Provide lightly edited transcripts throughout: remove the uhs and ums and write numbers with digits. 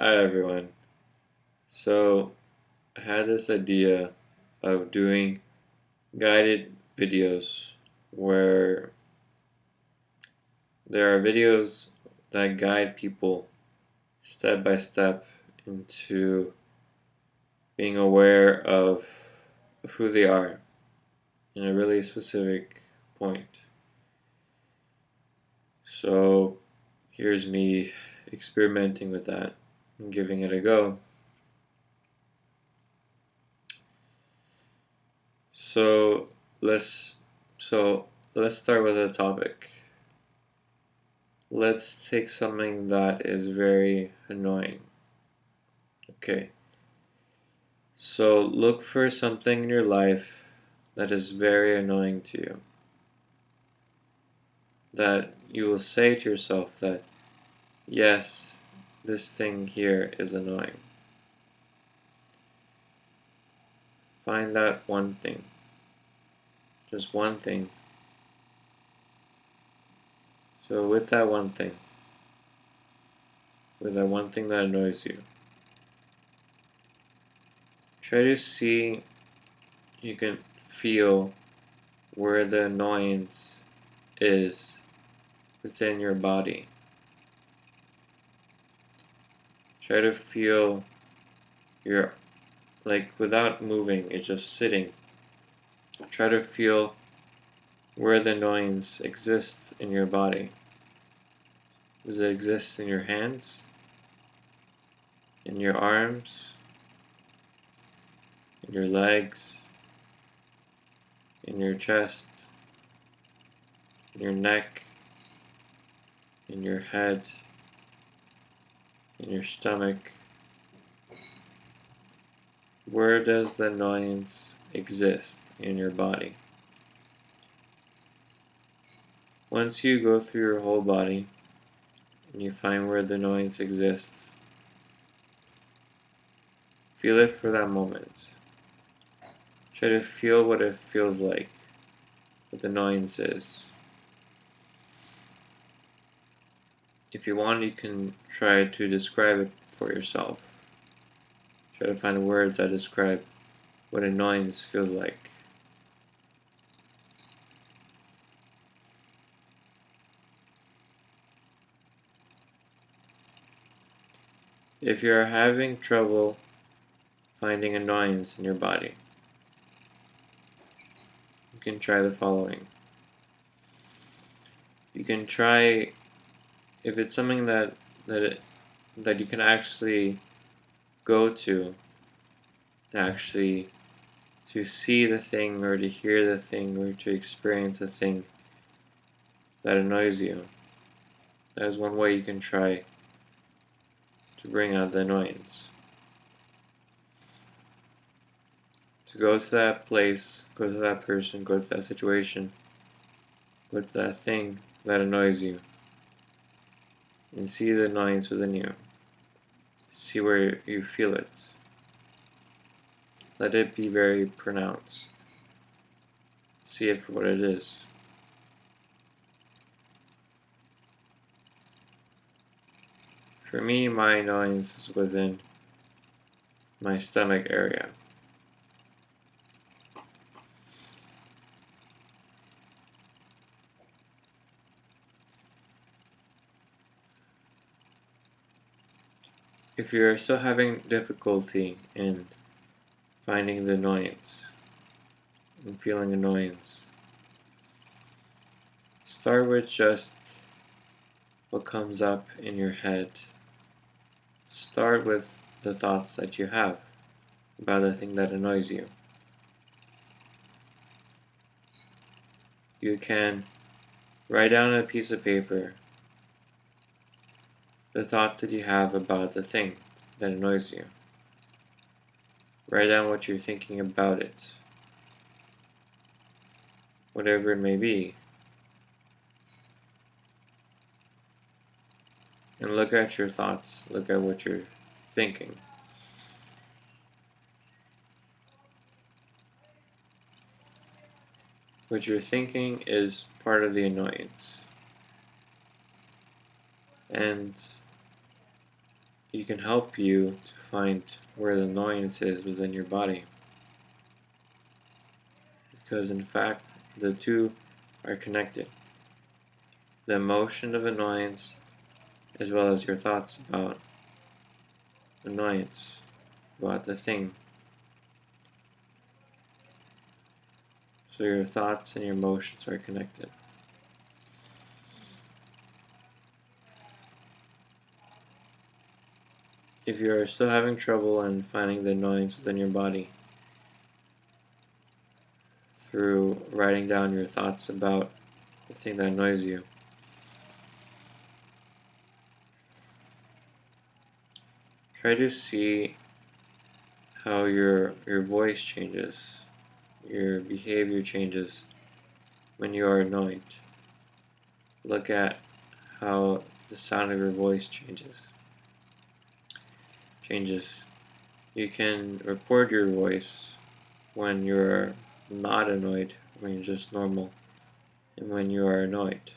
Hi everyone. So I had this idea of doing guided videos where there are videos that guide people step by step into being aware of who they are in a really specific point. So here's me experimenting with that and giving it a go. So let's so let's start with a topic. Let's take something that is very annoying. Okay, so look for something in your life that is very annoying to you. That you will say to yourself that, yes, this thing here is annoying. Find that one thing. Just one thing. So with that one thing that annoys you, try to see, you can feel where the annoyance is within your body. Try to feel your, like without moving, it's just sitting. Try to feel where the annoyance exists in your body. Does it exist in your hands? In your arms? In your legs? In your chest? In your neck? In your head? In your stomach? Where does the annoyance exist in your body? Once you go through your whole body and you find where the annoyance exists, feel it for that moment. Try to feel what it feels like, what the annoyance is. If you want, you can try to describe it for yourself. Try to find words that describe what annoyance feels like. If you are having trouble finding annoyance in your body, you can try the following. You can try, if it's something that you can actually go to see the thing or to hear the thing or to experience the thing that annoys you. That is one way you can try to bring out the annoyance. To go to that place, go to that person, go to that situation, go to that thing that annoys you, and see the annoyance within you. See where you feel it. Let it be very pronounced. See it for what it is. For me, my annoyance is within my stomach area. If you're still having difficulty in finding the annoyance and feeling annoyance, start with just what comes up in your head. Start with the thoughts that you have about the thing that annoys you. You can write down on a piece of paper the thoughts that you have about the thing that annoys you. Write down what you're thinking about it, whatever it may be, and look at your thoughts, look at what you're thinking. What you're thinking is part of the annoyance. And you can help you to find where the annoyance is within your body. Because in fact, the two are connected. The emotion of annoyance, as well as your thoughts about annoyance, about the thing. So your thoughts and your emotions are connected. If you are still having trouble in finding the annoyance within your body through writing down your thoughts about the thing that annoys you, try to see how your voice changes, your behavior changes when you are annoyed. Look at how the sound of your voice changes. You can record your voice when you're not annoyed, when you're just normal, and when you are annoyed.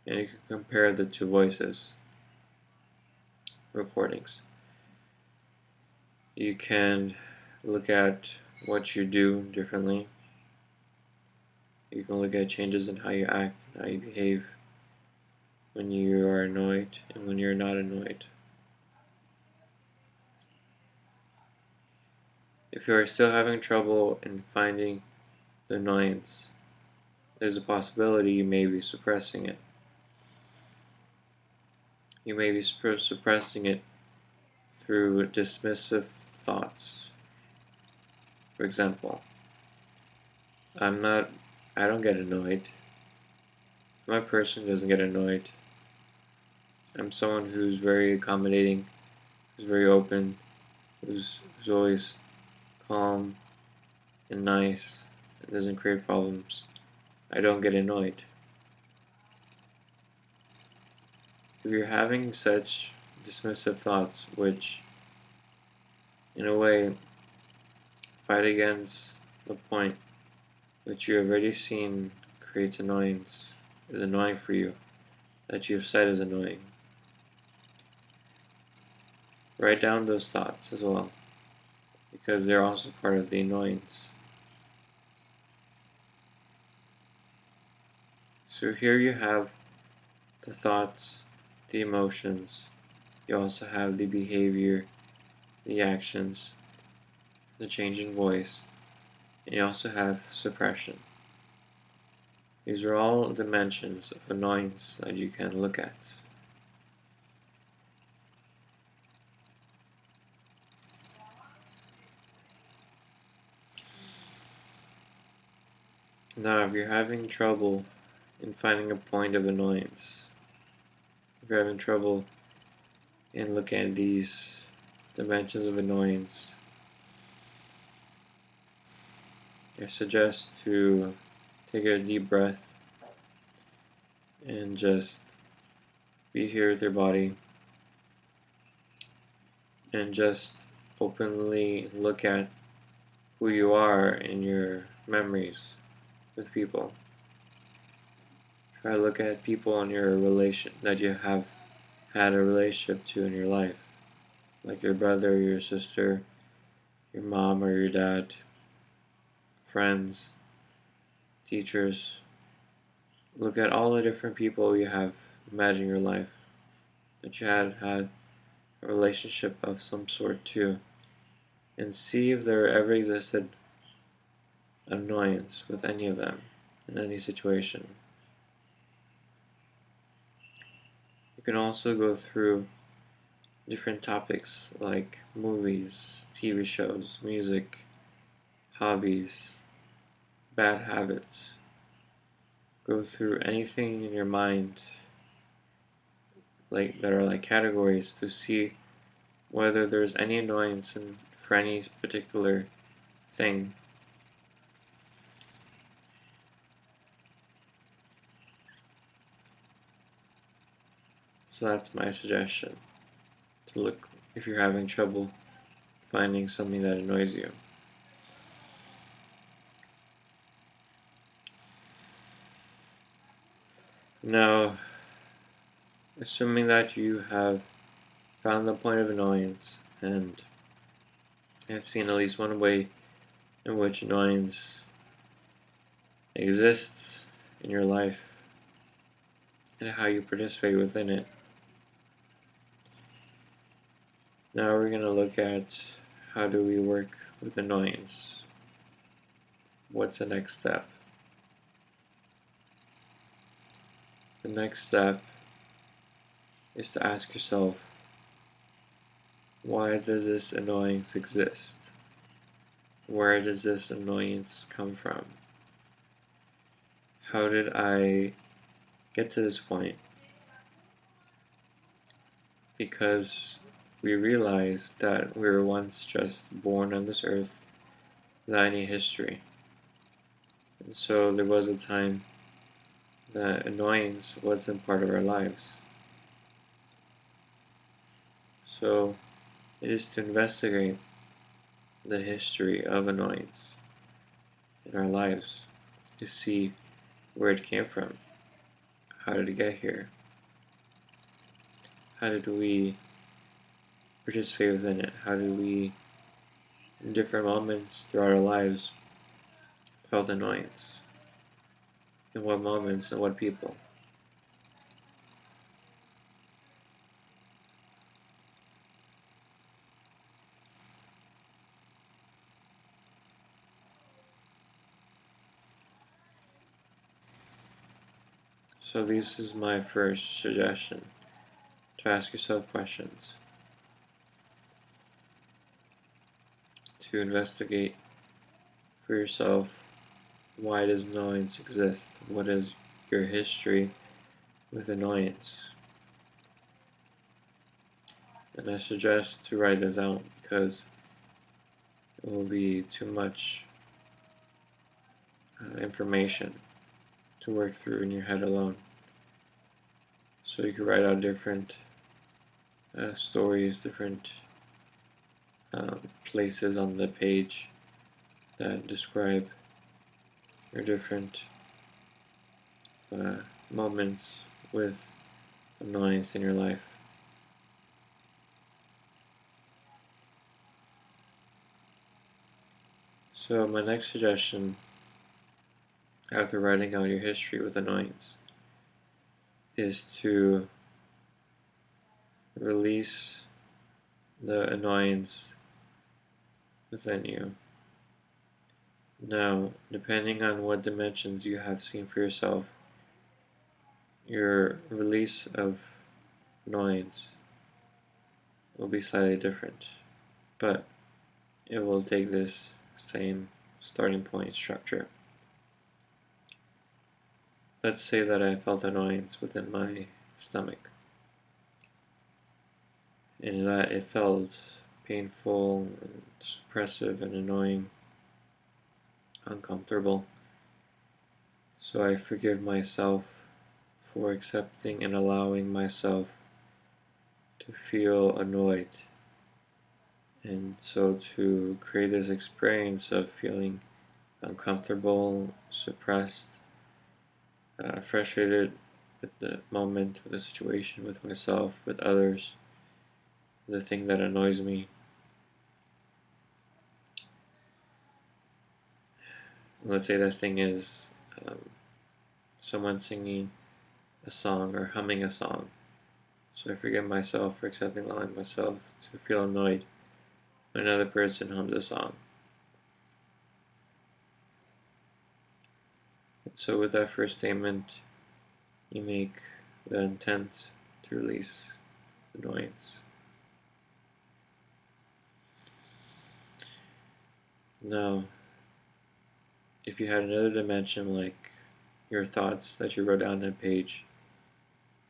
And you can compare the two voices recordings. You can look at what you do differently. You can look at changes in how you act and how you behave when you are annoyed and when you're not annoyed. If you are still having trouble in finding the annoyance, there's a possibility you may be suppressing it. You may be suppressing it through dismissive thoughts. For example, I don't get annoyed. I'm a person who doesn't get annoyed. I'm someone who's very accommodating, who's very open, who's always calm and nice and doesn't create problems. I don't get annoyed. If you're having such dismissive thoughts, which in a way fight against the point which you have already seen creates annoyance, is annoying for you, that you've said is annoying, write down those thoughts as well, because they're also part of the annoyance. So here you have the thoughts, the emotions, you also have the behavior, the actions, the change in voice, and you also have suppression. These are all dimensions of annoyance that you can look at. Now, if you're having trouble in finding a point of annoyance, if you're having trouble in looking at these dimensions of annoyance, I suggest to take a deep breath and just be here with your body and just openly look at who you are in your memories with people. Try to look at people in your relation that you have had a relationship to in your life, like your brother, your sister, your mom or your dad, friends, teachers. Look at all the different people you have met in your life that you had a relationship of some sort to, and see if there ever existed annoyance with any of them in any situation. You can also go through different topics like movies, TV shows, music, hobbies, bad habits. Go through anything in your mind that are like categories to see whether there's any annoyance for any particular thing. So that's my suggestion, to look if you're having trouble finding something that annoys you. Now, assuming that you have found the point of annoyance, and have seen at least one way in which annoyance exists in your life and how you participate within it. Now we're going to look at how do we work with annoyance. What's the next step? The next step is to ask yourself, why does this annoyance exist? Where does this annoyance come from? How did I get to this point? Because we realize that we were once just born on this earth without any history. And so there was a time that annoyance wasn't part of our lives. So it is to investigate the history of annoyance in our lives to see where it came from. How did it get here? How did we participate within it? How did we, in different moments throughout our lives, felt annoyance? In what moments and what people? So this is my first suggestion, to ask yourself questions, to investigate for yourself, why does annoyance exist? What is your history with annoyance? And I suggest to write this out because it will be too much information to work through in your head alone. So you can write out different stories, different places on the page that describe your different moments with annoyance in your life. So my next suggestion, after writing out your history with annoyance, is to release the annoyance within you. Now, depending on what dimensions you have seen for yourself, your release of annoyance will be slightly different, but it will take this same starting point structure. Let's say that I felt annoyance within my stomach, and that it felt painful and suppressive and annoying, uncomfortable. So I forgive myself for accepting and allowing myself to feel annoyed, and so to create this experience of feeling uncomfortable, suppressed, frustrated with the moment, with the situation, with myself, with others, the thing that annoys me. Let's say that thing is someone singing a song or humming a song. So I forgive myself for accepting and allowing myself to feel annoyed when another person hums a song. And so with that first statement, you make the intent to release annoyance. Now, if you had another dimension like your thoughts that you wrote down on a page,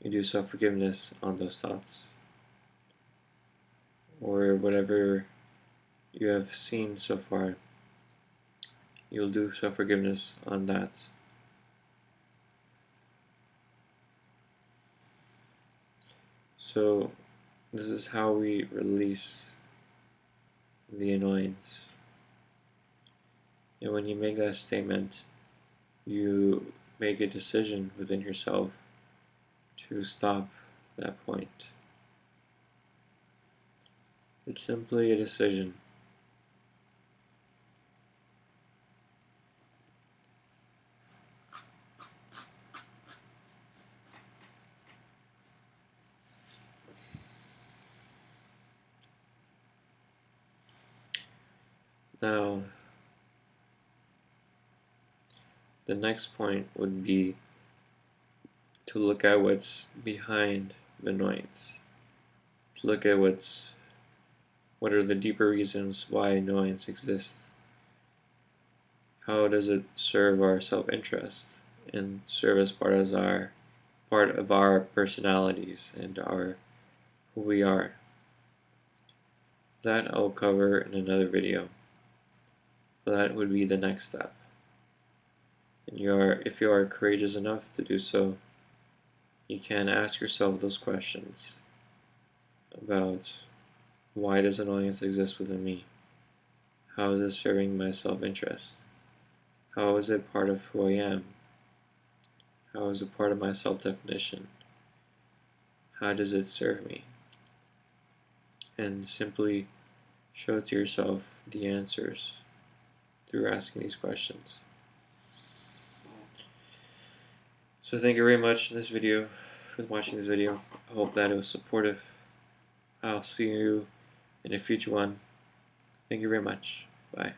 you do self-forgiveness on those thoughts, or whatever you have seen so far, you'll do self-forgiveness on that. So this is how we release the annoyance. And when you make that statement, you make a decision within yourself to stop that point. It's simply a decision. Now, the next point would be to look at what's behind the annoyance. To look at what are the deeper reasons why annoyance exists. How does it serve our self-interest and serve as part of our personalities and who we are? That I'll cover in another video. That would be the next step. And if you are courageous enough to do so, you can ask yourself those questions about why does annoyance exist within me? How is it serving my self-interest? How is it part of who I am? How is it part of my self-definition? How does it serve me? And simply show to yourself the answers through asking these questions. So thank you very much for watching this video. I hope that it was supportive. I'll see you in a future one. Thank you very much. Bye.